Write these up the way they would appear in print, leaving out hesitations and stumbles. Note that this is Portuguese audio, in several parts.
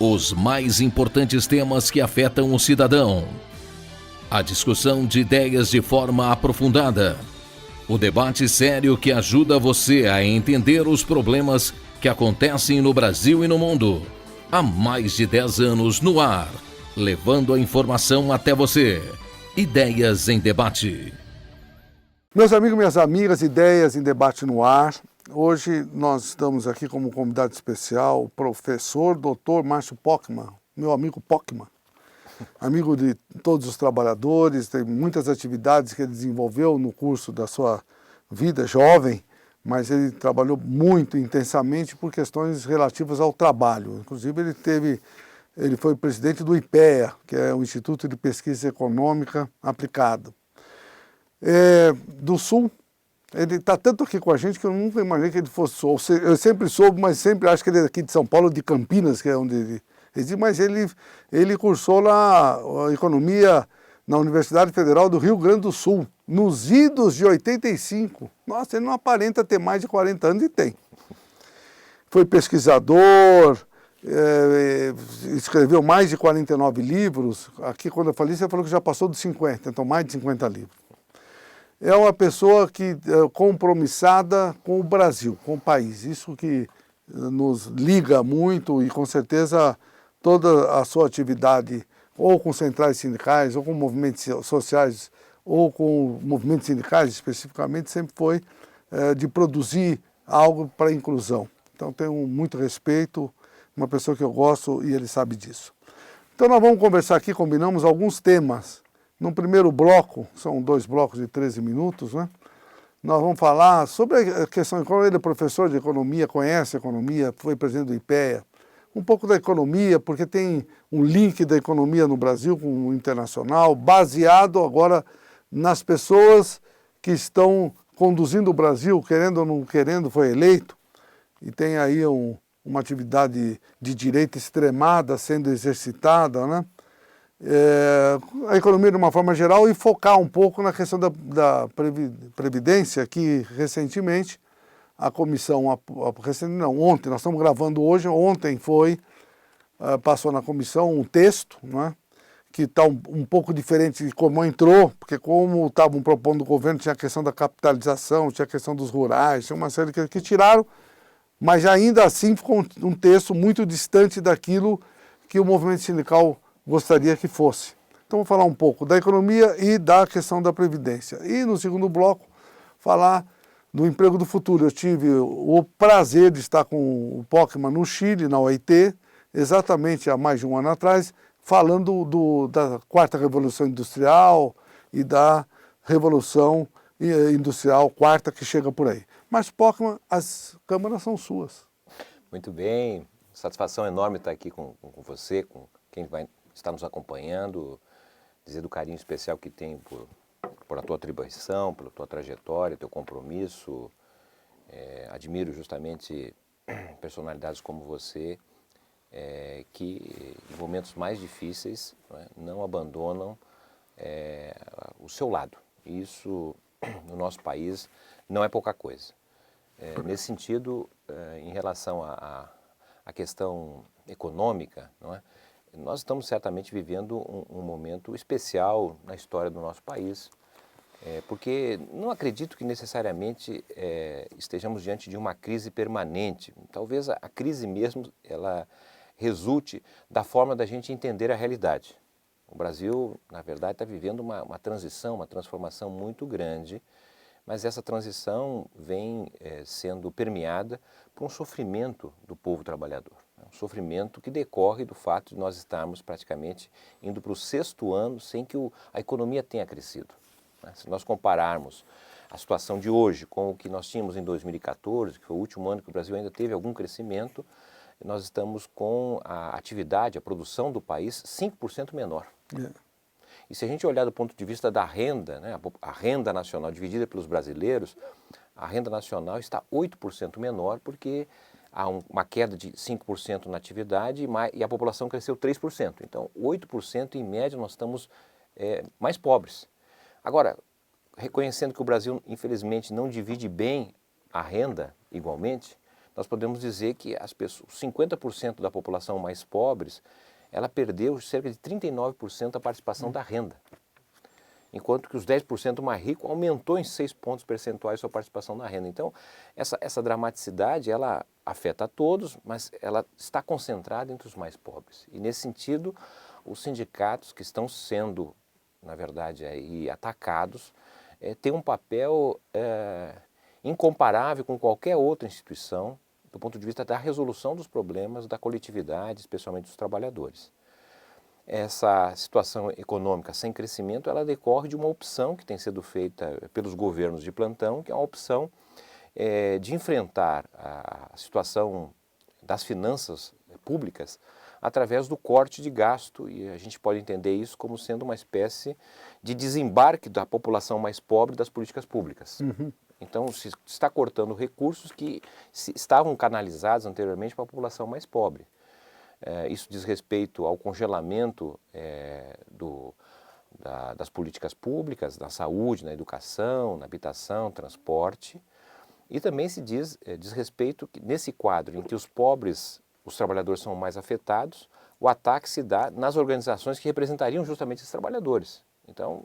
Os mais importantes temas que afetam o cidadão. A discussão de ideias de forma aprofundada. O debate sério que ajuda você a entender os problemas que acontecem no Brasil e no mundo. Há mais de 10 anos no ar, levando a informação até você. Ideias em Debate. Meus amigos, minhas amigas, Ideias em Debate no ar. Hoje nós estamos aqui como convidado especial o professor Dr. Márcio Pockmann, meu amigo Pockmann, amigo de todos os trabalhadores, tem muitas atividades que ele desenvolveu no curso da sua vida jovem, mas ele trabalhou muito intensamente por questões relativas ao trabalho. Inclusive ele foi presidente do IPEA, que é o Instituto de Pesquisa Econômica Aplicada. Do Sul, ele está tanto aqui com a gente que eu nunca imaginei que ele fosse, eu sempre soube, mas sempre acho que ele é aqui de São Paulo, de Campinas, que é onde ele reside, mas ele cursou lá a economia na Universidade Federal do Rio Grande do Sul, nos idos de 85. Nossa, ele não aparenta ter mais de 40 anos e tem. Foi pesquisador, escreveu mais de 49 livros. Aqui, quando eu falei, você falou que já passou dos 50, então mais de 50 livros. É uma pessoa que compromissada com o Brasil, com o país. Isso que nos liga muito e, com certeza, toda a sua atividade, ou com centrais sindicais, ou com movimentos sociais, ou com movimentos sindicais especificamente, sempre foi de produzir algo para a inclusão. Então, tenho muito respeito, uma pessoa que eu gosto e ele sabe disso. Então, nós vamos conversar aqui, combinamos alguns temas. No primeiro bloco, são 2 blocos de 13 minutos, né? Nós vamos falar sobre a questão econômica. Ele é professor de economia, conhece a economia, foi presidente do IPEA. Um pouco da economia, porque tem um link da economia no Brasil com o internacional, baseado agora nas pessoas que estão conduzindo o Brasil, querendo ou não querendo, foi eleito, e tem aí uma atividade de direita extremada sendo exercitada, né? A economia de uma forma geral e focar um pouco na questão da Previdência, que recentemente a comissão, ontem, nós estamos gravando hoje, ontem passou na comissão um texto, né, que está um pouco diferente de como entrou, porque como estavam propondo o governo, tinha a questão da capitalização, tinha a questão dos rurais, tinha uma série que tiraram, mas ainda assim ficou um texto muito distante daquilo que o movimento sindical gostaria que fosse. Então, vou falar um pouco da economia e da questão da Previdência. E, no segundo bloco, falar do emprego do futuro. Eu tive o prazer de estar com o Pockmann no Chile, na OIT, exatamente há mais de um ano atrás, falando da 4ª Revolução Industrial e da Revolução Industrial 4ª que chega por aí. Mas, Pockmann, as câmaras são suas. Muito bem, satisfação enorme estar aqui com você, com quem está nos acompanhando, dizer do carinho especial que tenho por a tua atribuição, pela tua trajetória, teu compromisso. Admiro justamente personalidades como você, que em momentos mais difíceis, não abandonam o seu lado. E isso, no nosso país, não é pouca coisa. Nesse sentido, em relação à questão econômica, não é? Nós estamos certamente vivendo um momento especial na história do nosso país, porque não acredito que necessariamente estejamos diante de uma crise permanente. Talvez a crise mesmo ela resulte da forma da gente entender a realidade. O Brasil, na verdade, está vivendo uma transição, uma transformação muito grande, mas essa transição vem sendo permeada por um sofrimento do povo trabalhador. Um sofrimento que decorre do fato de nós estarmos praticamente indo para o 6º ano sem que a economia tenha crescido. Se nós compararmos a situação de hoje com o que nós tínhamos em 2014, que foi o último ano que o Brasil ainda teve algum crescimento, nós estamos com a atividade, a produção do país 5% menor. E se a gente olhar do ponto de vista da renda, né, a renda nacional dividida pelos brasileiros, a renda nacional está 8% menor porque há uma queda de 5% na atividade e a população cresceu 3%. Então, 8% em média nós estamos mais pobres. Agora, reconhecendo que o Brasil, infelizmente, não divide bem a renda igualmente, nós podemos dizer que as pessoas, 50% da população mais pobres, ela perdeu cerca de 39% da participação da renda. Enquanto que os 10% mais ricos aumentou em 6 pontos percentuais sua participação na renda. Então, essa dramaticidade, ela afeta a todos, mas ela está concentrada entre os mais pobres. E, nesse sentido, os sindicatos que estão sendo, na verdade, aí, atacados, têm um papel incomparável com qualquer outra instituição, do ponto de vista da resolução dos problemas da coletividade, especialmente dos trabalhadores. Essa situação econômica sem crescimento, ela decorre de uma opção que tem sido feita pelos governos de plantão, que é uma opção de enfrentar a situação das finanças públicas através do corte de gasto, e a gente pode entender isso como sendo uma espécie de desembarque da população mais pobre das políticas públicas. Então, se está cortando recursos que estavam canalizados anteriormente para a população mais pobre. Isso diz respeito ao congelamento das políticas públicas, na saúde, na educação, na habitação, transporte. E também se diz respeito que nesse quadro em que os pobres, os trabalhadores são mais afetados, o ataque se dá nas organizações que representariam justamente esses trabalhadores. Então,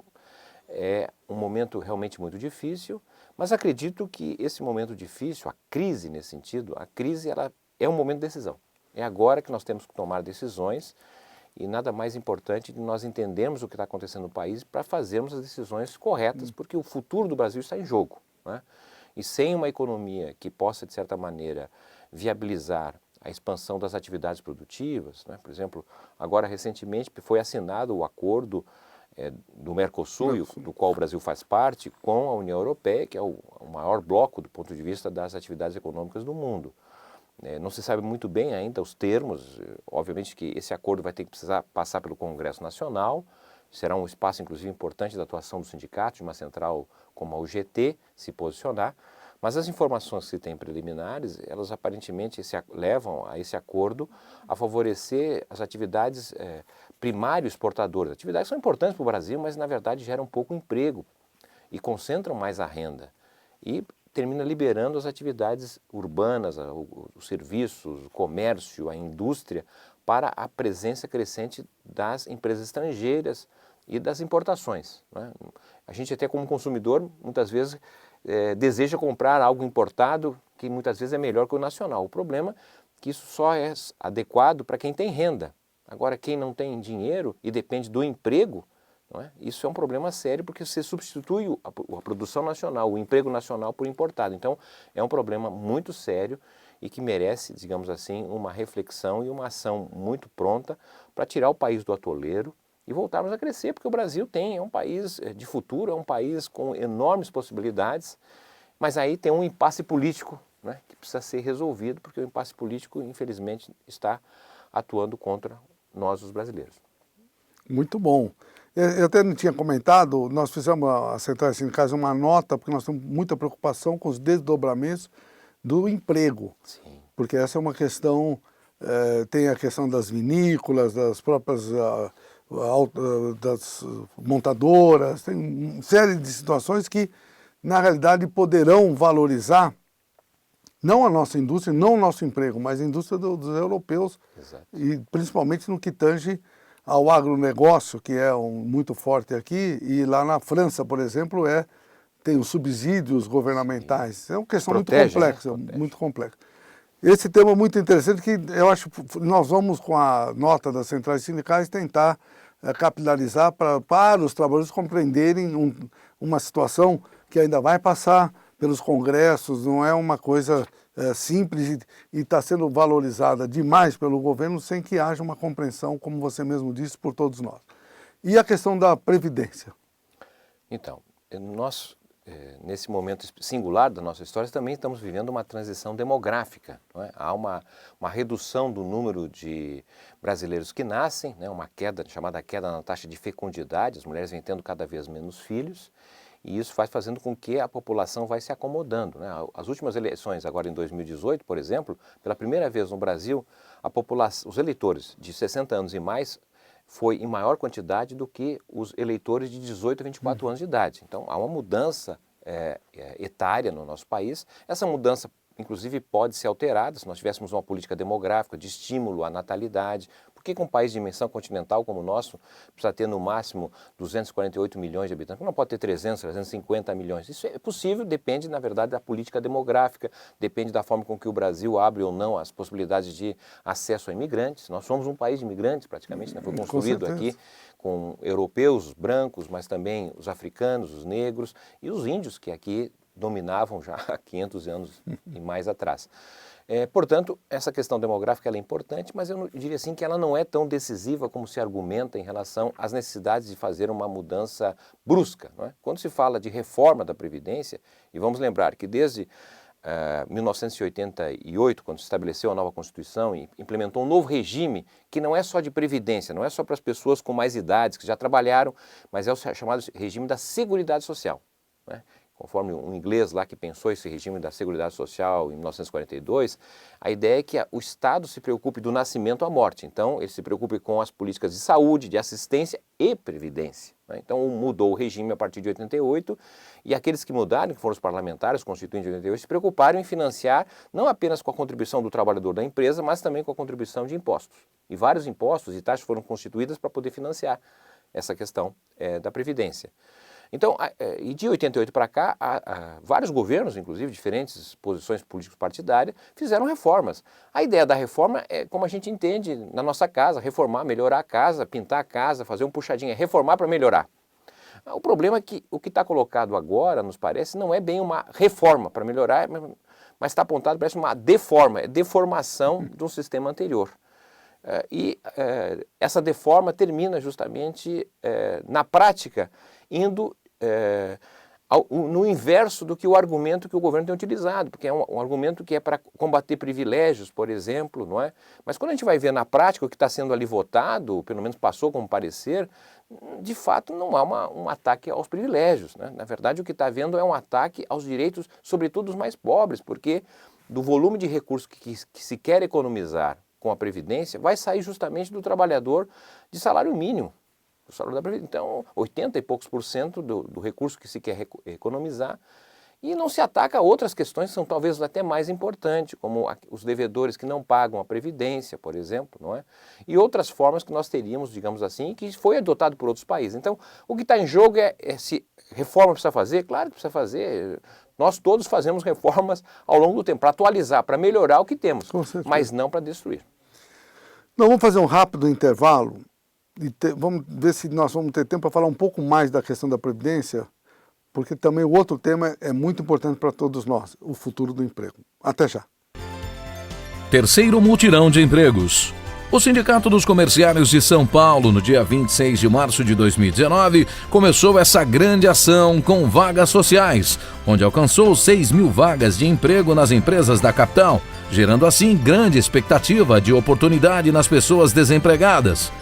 é um momento realmente muito difícil, mas acredito que esse momento difícil, a crise nesse sentido, a crise ela é um momento de decisão. É agora que nós temos que tomar decisões e nada mais importante de nós entendermos o que está acontecendo no país para fazermos as decisões corretas, porque o futuro do Brasil está em jogo, né? E sem uma economia que possa, de certa maneira, viabilizar a expansão das atividades produtivas, né? Por exemplo, agora recentemente foi assinado o acordo do Mercosul, do qual o Brasil faz parte, com a União Europeia, que é o maior bloco do ponto de vista das atividades econômicas do mundo. Não se sabe muito bem ainda os termos, obviamente que esse acordo vai ter que precisar passar pelo Congresso Nacional, será um espaço inclusive importante da atuação dos sindicatos, de uma central como a UGT se posicionar, mas as informações que se tem preliminares, elas aparentemente levam a esse acordo a favorecer as atividades primário exportadoras, atividades que são importantes para o Brasil, mas na verdade geram pouco emprego e concentram mais a renda. E termina liberando as atividades urbanas, os serviços, o comércio, a indústria, para a presença crescente das empresas estrangeiras e das importações, né? A gente até como consumidor, muitas vezes, deseja comprar algo importado que muitas vezes é melhor que o nacional. O problema é que isso só é adequado para quem tem renda. Agora, quem não tem dinheiro e depende do emprego, não é? Isso é um problema sério porque você substitui a produção nacional, o emprego nacional por importado. Então, é um problema muito sério e que merece, digamos assim, uma reflexão e uma ação muito pronta para tirar o país do atoleiro e voltarmos a crescer, porque o Brasil é um país de futuro, é um país com enormes possibilidades, mas aí tem um impasse político, né, que precisa ser resolvido, porque o impasse político, infelizmente, está atuando contra nós, os brasileiros. Muito bom. Eu até não tinha comentado, nós fizemos, a Centrais Sindicais, uma nota, porque nós temos muita preocupação com os desdobramentos do emprego. Sim. Porque essa é uma questão, tem a questão das vinícolas, das próprias das montadoras, tem uma série de situações que, na realidade, poderão valorizar não a nossa indústria, não o nosso emprego, mas a indústria dos europeus. Exato. E principalmente no que tange ao agronegócio, que é muito forte aqui, e lá na França, por exemplo, tem os subsídios governamentais. Sim. É uma questão muito complexa, né? Muito complexa. Esse tema é muito interessante, que eu acho que nós vamos, com a nota das centrais sindicais, tentar capilarizar para os trabalhadores compreenderem uma situação que ainda vai passar pelos congressos, não é uma coisa simples e está sendo valorizada demais pelo governo sem que haja uma compreensão, como você mesmo disse, por todos nós. E a questão da Previdência? Então, nós, nesse momento singular da nossa história, também estamos vivendo uma transição demográfica, não é? Há uma redução do número de brasileiros que nascem, né? Uma queda, chamada queda na taxa de fecundidade, as mulheres vêm tendo cada vez menos filhos, e isso vai fazendo com que a população vai se acomodando, né? As últimas eleições, agora em 2018, por exemplo, pela primeira vez no Brasil, os eleitores de 60 anos e mais foi em maior quantidade do que os eleitores de 18 a 24 anos de idade. Então, há uma mudança etária no nosso país. Essa mudança inclusive, pode ser alterada se nós tivéssemos uma política demográfica de estímulo à natalidade. Por que um país de dimensão continental como o nosso precisa ter no máximo 248 milhões de habitantes? Não pode ter 300, 350 milhões. Isso é possível, depende, na verdade, da política demográfica, depende da forma com que o Brasil abre ou não as possibilidades de acesso a imigrantes. Nós somos um país de imigrantes, praticamente, né? Foi construído aqui com europeus, brancos, mas também os africanos, os negros e os índios, que aqui dominavam já há 500 anos e mais atrás. Portanto, essa questão demográfica ela é importante, mas eu diria assim que ela não é tão decisiva como se argumenta em relação às necessidades de fazer uma mudança brusca. Não é? Quando se fala de reforma da Previdência, e vamos lembrar que desde 1988, quando se estabeleceu a nova Constituição e implementou um novo regime que não é só de previdência, não é só para as pessoas com mais idades, que já trabalharam, mas é o chamado regime da Seguridade Social. Né? Conforme um inglês lá que pensou esse regime da Seguridade Social em 1942, a ideia é que o Estado se preocupe do nascimento à morte. Então, ele se preocupe com as políticas de saúde, de assistência e previdência. Né? Então, mudou o regime a partir de 88 e aqueles que mudaram, que foram os parlamentares, os constituintes de 88, se preocuparam em financiar não apenas com a contribuição do trabalhador da empresa, mas também com a contribuição de impostos. E vários impostos e taxas foram constituídas para poder financiar essa questão da Previdência. Então, e de 88 para cá, vários governos, inclusive diferentes posições políticas partidárias, fizeram reformas. A ideia da reforma é como a gente entende na nossa casa, reformar, melhorar a casa, pintar a casa, fazer um puxadinho, é reformar para melhorar. O problema é que o que está colocado agora, nos parece, não é bem uma reforma para melhorar, mas está apontado, parece uma deformação de um sistema anterior. Essa deforma termina justamente, na prática, indo no inverso do que o argumento que o governo tem utilizado, porque é um argumento que é para combater privilégios, por exemplo, não é? Mas quando a gente vai ver na prática o que está sendo ali votado, pelo menos passou como parecer, de fato não há um ataque aos privilégios, né? Na verdade o que está havendo é um ataque aos direitos, sobretudo dos mais pobres, porque do volume de recursos que se quer economizar com a Previdência, vai sair justamente do trabalhador de salário mínimo. O salário da Previdência. Então, 80 e poucos % do recurso que se quer economizar, e não se ataca a outras questões que são talvez até mais importantes, como os devedores que não pagam a Previdência, por exemplo, não é? E outras formas que nós teríamos, digamos assim, que foi adotado por outros países. Então, o que está em jogo é se reforma precisa fazer, claro que precisa fazer. Nós todos fazemos reformas ao longo do tempo, para atualizar, para melhorar o que temos, mas não para destruir. Não, vamos fazer um rápido intervalo e vamos ver se nós vamos ter tempo para falar um pouco mais da questão da Previdência, porque também o outro tema é muito importante para todos nós, o futuro do emprego. Até já. Terceiro mutirão de empregos. O Sindicato dos Comerciários de São Paulo, no dia 26 de março de 2019, começou essa grande ação com vagas sociais, onde alcançou 6.000 vagas de emprego nas empresas da capital, gerando assim grande expectativa de oportunidade nas pessoas desempregadas.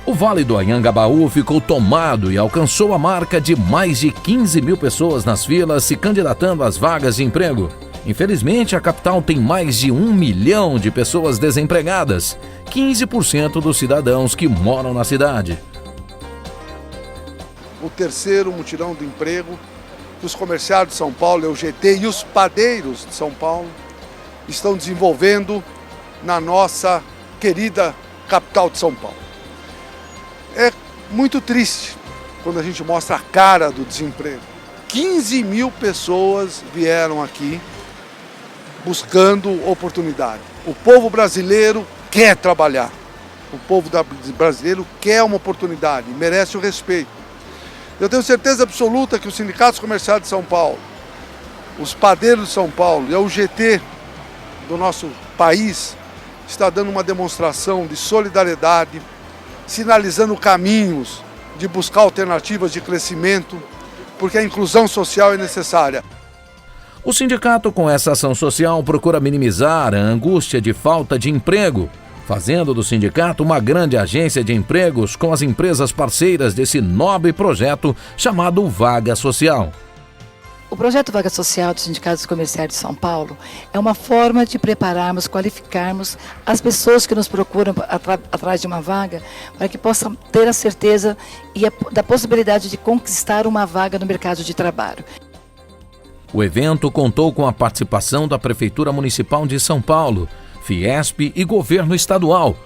O Vale do Anhangabaú ficou tomado e alcançou a marca de mais de 15.000 pessoas nas filas se candidatando às vagas de emprego. Infelizmente, a capital tem mais de 1 milhão de pessoas desempregadas, 15% dos cidadãos que moram na cidade. O terceiro mutirão do emprego que os comerciários de São Paulo, o GT e os padeiros de São Paulo estão desenvolvendo na nossa querida capital de São Paulo. É muito triste quando a gente mostra a cara do desemprego. 15.000 pessoas vieram aqui buscando oportunidade. O povo brasileiro quer trabalhar. O povo brasileiro quer uma oportunidade, merece o respeito. Eu tenho certeza absoluta que os sindicatos comerciais de São Paulo, os padeiros de São Paulo e a UGT do nosso país está dando uma demonstração de solidariedade, sinalizando caminhos de buscar alternativas de crescimento, porque a inclusão social é necessária. O sindicato, com essa ação social, procura minimizar a angústia de falta de emprego, fazendo do sindicato uma grande agência de empregos com as empresas parceiras desse nobre projeto chamado Vaga Social. O projeto Vaga Social dos Sindicatos Comerciais de São Paulo é uma forma de prepararmos, qualificarmos as pessoas que nos procuram atrás de uma vaga, para que possam ter a certeza da possibilidade de conquistar uma vaga no mercado de trabalho. O evento contou com a participação da Prefeitura Municipal de São Paulo, Fiesp e Governo Estadual,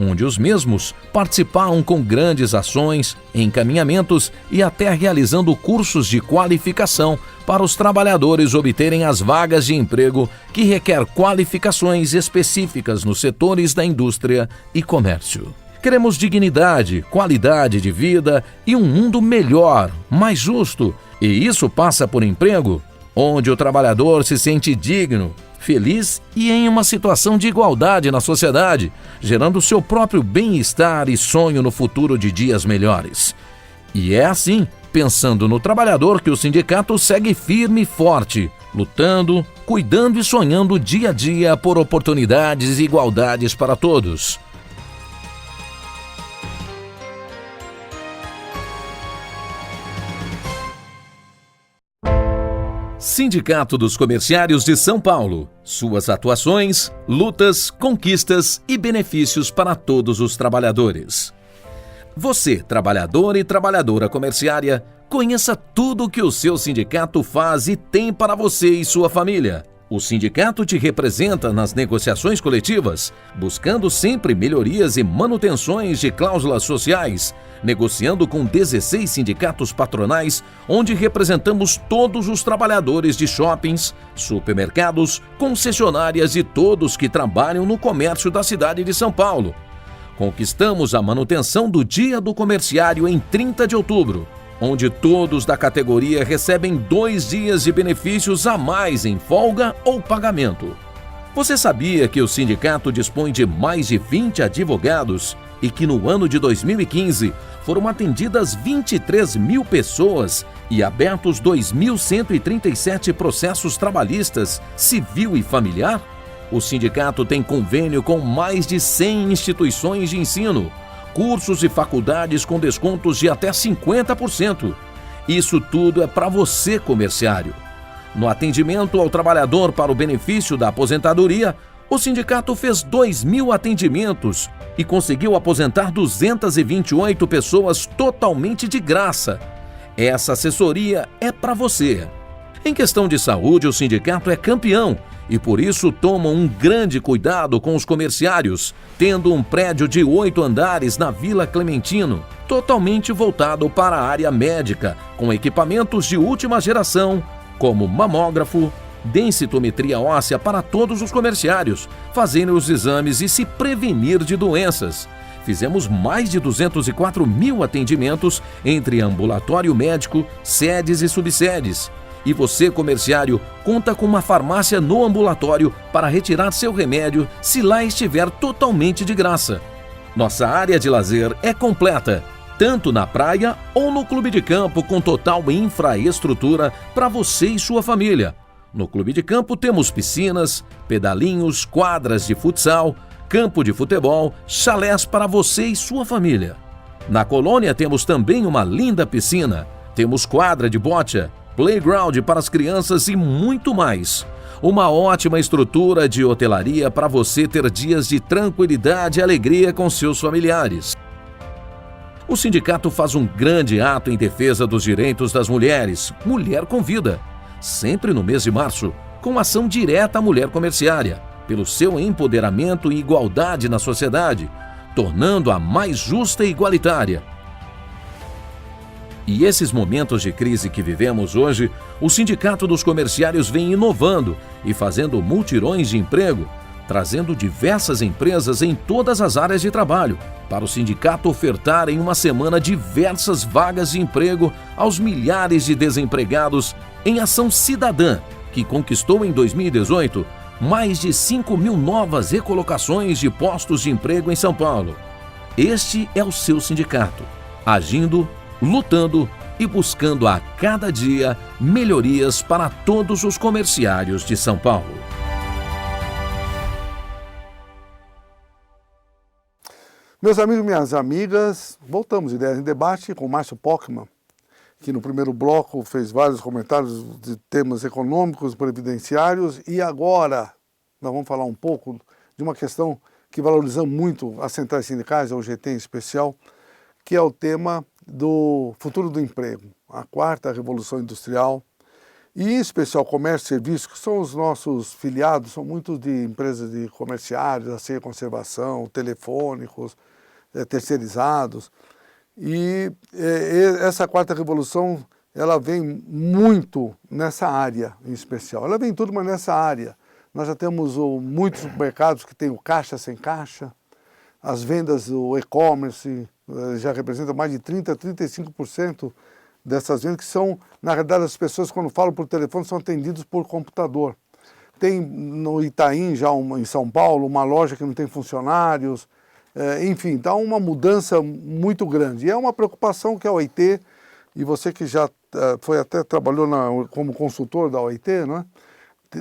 onde os mesmos participaram com grandes ações, encaminhamentos e até realizando cursos de qualificação para os trabalhadores obterem as vagas de emprego que requer qualificações específicas nos setores da indústria e comércio. Queremos dignidade, qualidade de vida e um mundo melhor, mais justo. E isso passa por emprego, onde o trabalhador se sente digno, feliz e em uma situação de igualdade na sociedade, gerando seu próprio bem-estar e sonho no futuro de dias melhores. E é assim, pensando no trabalhador, que o sindicato segue firme e forte, lutando, cuidando e sonhando dia a dia por oportunidades e igualdades para todos. Sindicato dos Comerciários de São Paulo. Suas atuações, lutas, conquistas e benefícios para todos os trabalhadores. Você, trabalhador e trabalhadora comerciária, conheça tudo o que o seu sindicato faz e tem para você e sua família. O sindicato te representa nas negociações coletivas, buscando sempre melhorias e manutenções de cláusulas sociais, negociando com 16 sindicatos patronais, onde representamos todos os trabalhadores de shoppings, supermercados, concessionárias e todos que trabalham no comércio da cidade de São Paulo. Conquistamos a manutenção do Dia do Comerciário em 30 de outubro, onde todos da categoria recebem 2 dias de benefícios a mais em folga ou pagamento. Você sabia que o sindicato dispõe de mais de 20 advogados e que no ano de 2015 foram atendidas 23 mil pessoas e abertos 2.137 processos trabalhistas, civil e familiar? O sindicato tem convênio com mais de 100 instituições de ensino, cursos e faculdades com descontos de até 50%. Isso tudo é para você, comerciário. No atendimento ao trabalhador para o benefício da aposentadoria, o sindicato fez 2.000 atendimentos e conseguiu aposentar 228 pessoas totalmente de graça. Essa assessoria é para você. Em questão de saúde, o sindicato é campeão e por isso toma um grande cuidado com os comerciários, tendo um prédio de 8 andares na Vila Clementino, totalmente voltado para a área médica, com equipamentos de última geração, como mamógrafo, densitometria óssea para todos os comerciários, fazendo os exames e se prevenir de doenças. Fizemos mais de 204 mil atendimentos entre ambulatório médico, sedes e subsedes. E você, comerciário, conta com uma farmácia no ambulatório para retirar seu remédio se lá estiver totalmente de graça. Nossa área de lazer é completa, tanto na praia ou no clube de campo com total infraestrutura para você e sua família. No clube de campo temos piscinas, pedalinhos, quadras de futsal, campo de futebol, chalés para você e sua família. Na colônia temos também uma linda piscina, temos quadra de bocha, playground para as crianças e muito mais. Uma ótima estrutura de hotelaria para você ter dias de tranquilidade e alegria com seus familiares. O sindicato faz um grande ato em defesa dos direitos das mulheres, Mulher com Vida, sempre no mês de março, com ação direta à mulher comerciária, pelo seu empoderamento e igualdade na sociedade, tornando-a mais justa e igualitária. E esses momentos de crise que vivemos hoje, o Sindicato dos Comerciários vem inovando e fazendo multirões de emprego, trazendo diversas empresas em todas as áreas de trabalho, para o sindicato ofertar em uma semana diversas vagas de emprego aos milhares de desempregados em ação cidadã, que conquistou em 2018 mais de 5 mil novas recolocações de postos de emprego em São Paulo. Este é o seu sindicato, agindo, lutando e buscando a cada dia melhorias para todos os comerciários de São Paulo. Meus amigos e minhas amigas, voltamos Ideias em Debate com Márcio Pockmann, que no primeiro bloco fez vários comentários de temas econômicos, previdenciários, e agora nós vamos falar um pouco de uma questão que valorizamos muito as centrais sindicais, a UGT em especial, que é o tema do futuro do emprego, a quarta revolução industrial, E em especial comércio e serviço, que são os nossos filiados, são muitos de empresas de comerciários, aceio e conservação, telefônicos, terceirizados. E essa quarta revolução, ela vem muito nessa área em especial. Ela vem tudo, mas nessa área. Nós já temos muitos mercados que têm o caixa sem caixa, as vendas, o e-commerce já representa mais de 30% a 35% dessas vendas, que são, na realidade, as pessoas quando falam por telefone são atendidas por computador. Tem no Itaim, já em São Paulo, uma loja que não tem funcionários, enfim, dá uma mudança muito grande. E é uma preocupação que a OIT, e você que já trabalhou como consultor da OIT, não é?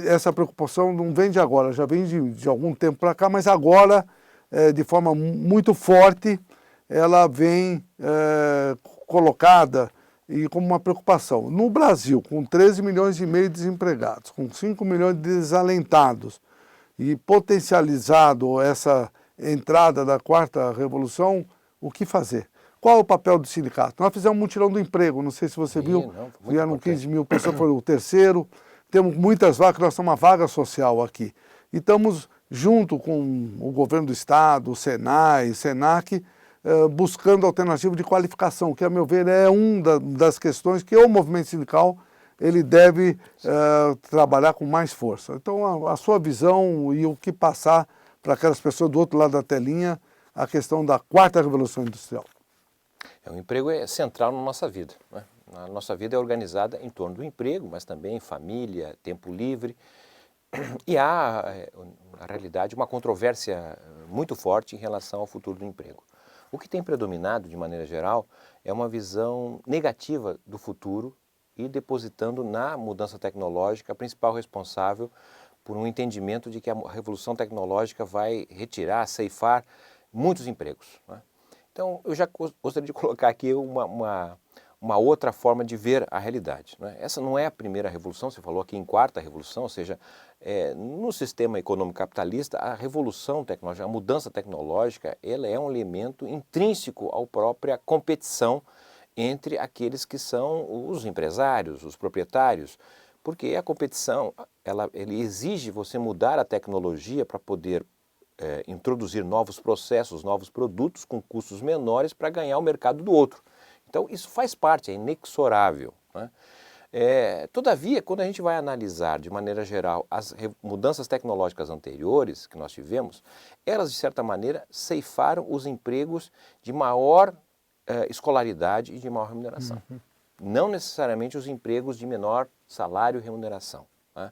Essa preocupação não vem de agora, já vem de algum tempo para cá, mas agora, de forma muito forte, ela vem colocada e como uma preocupação. No Brasil, com 13 milhões e meio de desempregados, com 5 milhões de desalentados, e potencializado essa entrada da quarta revolução, o que fazer? Qual é o papel do sindicato? Nós fizemos um mutirão do emprego, não sei se você viu, vieram 15 mil pessoas, foi o terceiro, temos muitas vagas, nós temos uma vaga social aqui. E estamos junto com o governo do estado, o Senai, Senac, buscando alternativa de qualificação, que a meu ver é uma das questões que o movimento sindical ele deve trabalhar com mais força. Então a sua visão e o que passar para aquelas pessoas do outro lado da telinha, a questão da quarta revolução industrial. O emprego é central na nossa vida, né? A nossa vida é organizada em torno do emprego, mas também família, tempo livre. E há, na realidade, uma controvérsia muito forte em relação ao futuro do emprego. O que tem predominado, de maneira geral, é uma visão negativa do futuro e depositando na mudança tecnológica a principal responsável por um entendimento de que a revolução tecnológica vai retirar, ceifar muitos empregos, né? Então, eu já gostaria de colocar aqui uma outra forma de ver a realidade, né? Essa não é a primeira revolução, você falou aqui em quarta revolução, ou seja, no sistema econômico capitalista, a revolução tecnológica, a mudança tecnológica, ela é um elemento intrínseco à própria competição entre aqueles que são os empresários, os proprietários, porque a competição, ele exige você mudar a tecnologia para poder introduzir novos processos, novos produtos com custos menores para ganhar o mercado do outro. Então, isso faz parte, é inexorável, né? Todavia, quando a gente vai analisar de maneira geral as mudanças tecnológicas anteriores que nós tivemos, elas de certa maneira ceifaram os empregos de maior escolaridade e de maior remuneração. Não necessariamente os empregos de menor salário e remuneração, né?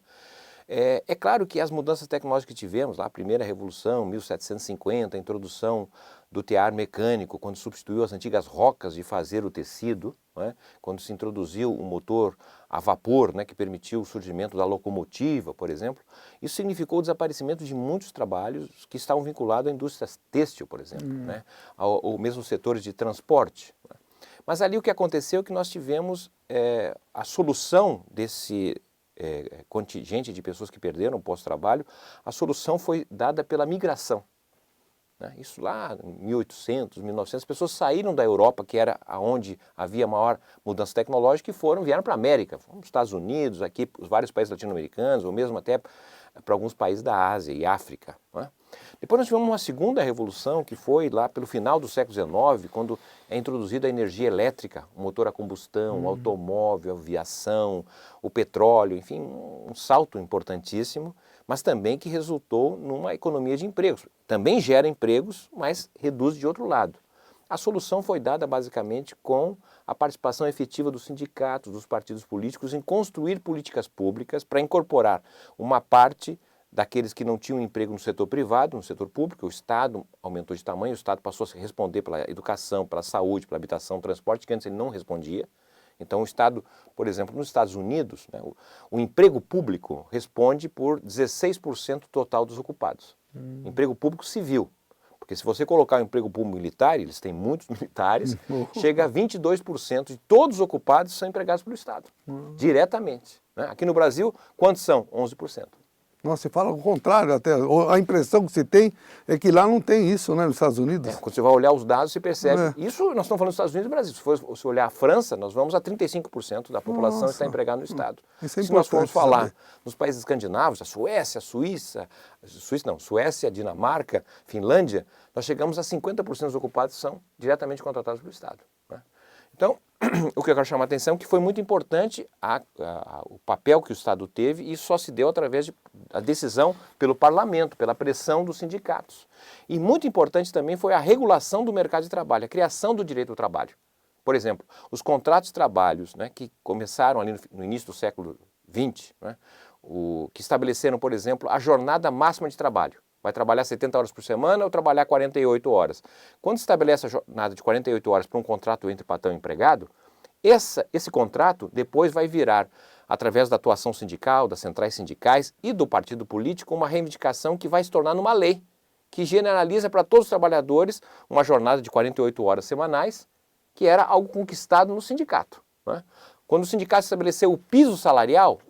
É claro que as mudanças tecnológicas que tivemos, lá a primeira revolução, 1750, a introdução do tear mecânico, quando substituiu as antigas rocas de fazer o tecido, né? Quando se introduziu o motor a vapor, né? Que permitiu o surgimento da locomotiva, por exemplo, isso significou o desaparecimento de muitos trabalhos que estavam vinculados à indústria têxtil, por exemplo, né? Ou mesmo setores de transporte, né? Mas ali o que aconteceu é que nós tivemos a solução desse contingente de pessoas que perderam o pós-trabalho, a solução foi dada pela migração, né? Isso lá em 1800, 1900, as pessoas saíram da Europa, que era onde havia maior mudança tecnológica, e vieram para a América, para os Estados Unidos, aqui, os vários países latino-americanos, ou mesmo até para alguns países da Ásia e África, né? Depois nós tivemos uma segunda revolução, que foi lá pelo final do século XIX, quando é introduzida a energia elétrica, o motor a combustão, o automóvel, a aviação, o petróleo, enfim, um salto importantíssimo, mas também que resultou numa economia de empregos. Também gera empregos, mas reduz de outro lado. A solução foi dada basicamente com a participação efetiva dos sindicatos, dos partidos políticos em construir políticas públicas para incorporar uma parte daqueles que não tinham emprego no setor privado, no setor público. O Estado aumentou de tamanho, o Estado passou a se responder pela educação, pela saúde, pela habitação, transporte, que antes ele não respondia. Então o Estado, por exemplo, nos Estados Unidos, né, o emprego público responde por 16% total dos ocupados. Emprego público civil. Porque se você colocar o emprego público militar, eles têm muitos militares, chega a 22% de todos os ocupados são empregados pelo Estado, diretamente, né? Aqui no Brasil, quantos são? 11%. Nossa, você fala o contrário até. A impressão que você tem é que lá não tem isso, né, nos Estados Unidos. Quando você vai olhar os dados, você percebe. Isso nós estamos falando dos Estados Unidos e Brasil. Se você olhar a França, nós vamos a 35% da população está empregada no Estado. Isso é Se nós formos falar saber. nos países escandinavos, a Suécia, Suécia, Dinamarca, Finlândia, nós chegamos a 50% dos ocupados são diretamente contratados pelo Estado. Né? Então, o que eu quero chamar a atenção é que foi muito importante o papel que o Estado teve, e isso só se deu através da decisão pelo parlamento, pela pressão dos sindicatos. E muito importante também foi a regulação do mercado de trabalho, a criação do direito ao trabalho. Por exemplo, os contratos de trabalhos, né, que começaram ali no início do século XX, né, que estabeleceram, por exemplo, a jornada máxima de trabalho. Vai trabalhar 70 horas por semana ou trabalhar 48 horas. Quando se estabelece a jornada de 48 horas para um contrato entre patrão e empregado, esse contrato depois vai virar, através da atuação sindical, das centrais sindicais e do partido político, uma reivindicação que vai se tornar numa lei, que generaliza para todos os trabalhadores uma jornada de 48 horas semanais, que era algo conquistado no sindicato. Né? Quando o sindicato estabeleceu o piso salarial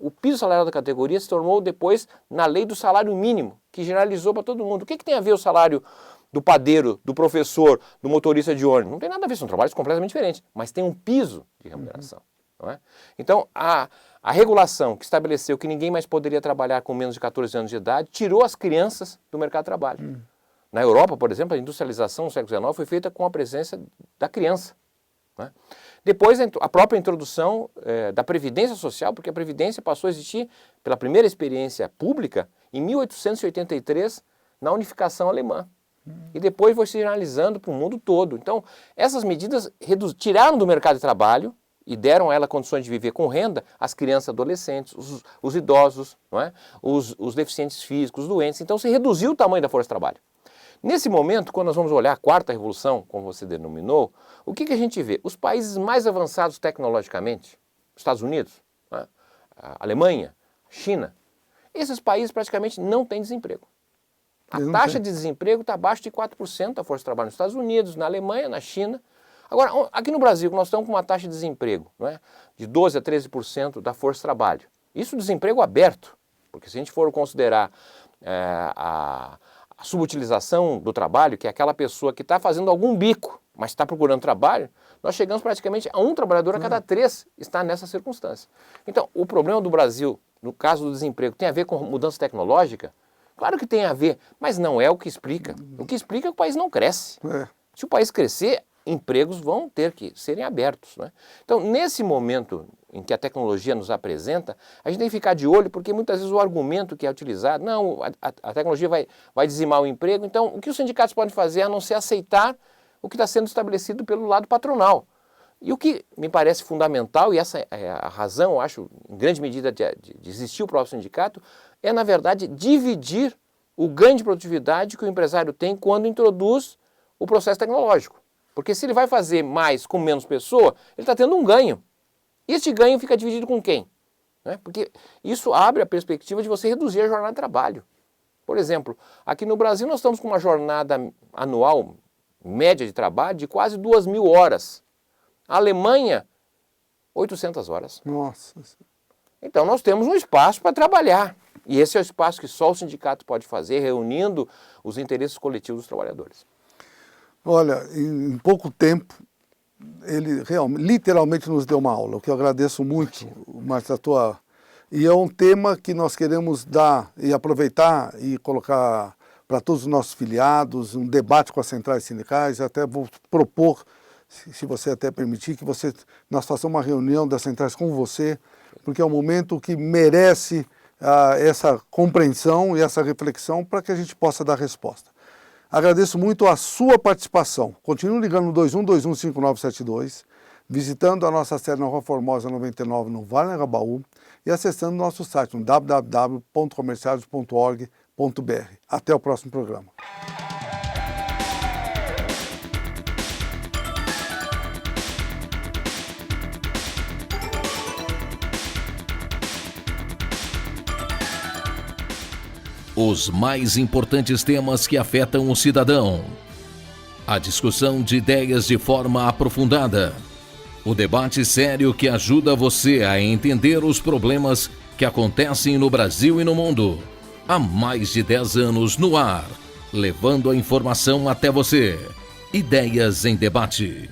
da categoria se tornou depois na lei do salário mínimo, que generalizou para todo mundo. O que tem a ver o salário do padeiro, do professor, do motorista de ônibus? Não tem nada a ver, são trabalhos completamente diferentes, mas tem um piso de remuneração. Não é? Então, a regulação que estabeleceu que ninguém mais poderia trabalhar com menos de 14 anos de idade tirou as crianças do mercado de trabalho. Na Europa, por exemplo, a industrialização no século XIX foi feita com a presença da criança. Né? Depois, a própria introdução da Previdência Social, porque a Previdência passou a existir pela primeira experiência pública em 1883, na unificação alemã. E depois foi se generalizando para o mundo todo. Então, essas medidas tiraram do mercado de trabalho e deram a ela condições de viver com renda as crianças e adolescentes, os idosos, não é? os deficientes físicos, os doentes. Então, se reduziu o tamanho da força de trabalho. Nesse momento, quando nós vamos olhar a quarta revolução, como você denominou, o que a gente vê? Os países mais avançados tecnologicamente, Estados Unidos, né? A Alemanha, a China, esses países praticamente não têm desemprego. A taxa de desemprego está abaixo de 4% da força de trabalho nos Estados Unidos, na Alemanha, na China. Agora, aqui no Brasil, nós estamos com uma taxa de desemprego, não é? De 12% a 13% da força de trabalho. Isso desemprego aberto, porque se a gente for considerar a subutilização do trabalho, que é aquela pessoa que está fazendo algum bico, mas está procurando trabalho, nós chegamos praticamente a um trabalhador a cada 3 está nessa circunstância. Então, o problema do Brasil, no caso do desemprego, tem a ver com mudança tecnológica? Claro que tem a ver, mas não é o que explica. O que explica é que o país não cresce. Se o país crescer, empregos vão ter que serem abertos. Né? Então, nesse momento em que a tecnologia nos apresenta, a gente tem que ficar de olho, porque muitas vezes o argumento que é utilizado, não, a tecnologia vai dizimar o emprego, então o que os sindicatos podem fazer a não ser aceitar o que está sendo estabelecido pelo lado patronal. E o que me parece fundamental, e essa é a razão, eu acho, em grande medida, de existir o próprio sindicato, é, na verdade, dividir o ganho de produtividade que o empresário tem quando introduz o processo tecnológico. Porque se ele vai fazer mais com menos pessoa, ele está tendo um ganho. E este ganho fica dividido com quem? Né? Porque isso abre a perspectiva de você reduzir a jornada de trabalho. Por exemplo, aqui no Brasil nós estamos com uma jornada anual média de trabalho de quase 2.000 horas. A Alemanha, 800 horas. Nossa. Então nós temos um espaço para trabalhar. E esse é o espaço que só o sindicato pode fazer, reunindo os interesses coletivos dos trabalhadores. Olha, em pouco tempo, ele literalmente nos deu uma aula, o que eu agradeço muito, Márcio, a tua... E é um tema que nós queremos dar e aproveitar e colocar para todos os nossos filiados, um debate com as centrais sindicais, até vou propor, se você até permitir, que nós façamos uma reunião das centrais com você, porque é um momento que merece essa compreensão e essa reflexão para que a gente possa dar resposta. Agradeço muito a sua participação. Continue ligando no 21215972, visitando a nossa sede na Rua Formosa 99, no Vale do Anhangabaú, e acessando nosso site no www.comerciados.org.br. Até o próximo programa. Os mais importantes temas que afetam o cidadão. A discussão de ideias de forma aprofundada. O debate sério que ajuda você a entender os problemas que acontecem no Brasil e no mundo. Há mais de 10 anos no ar, levando a informação até você. Ideias em Debate.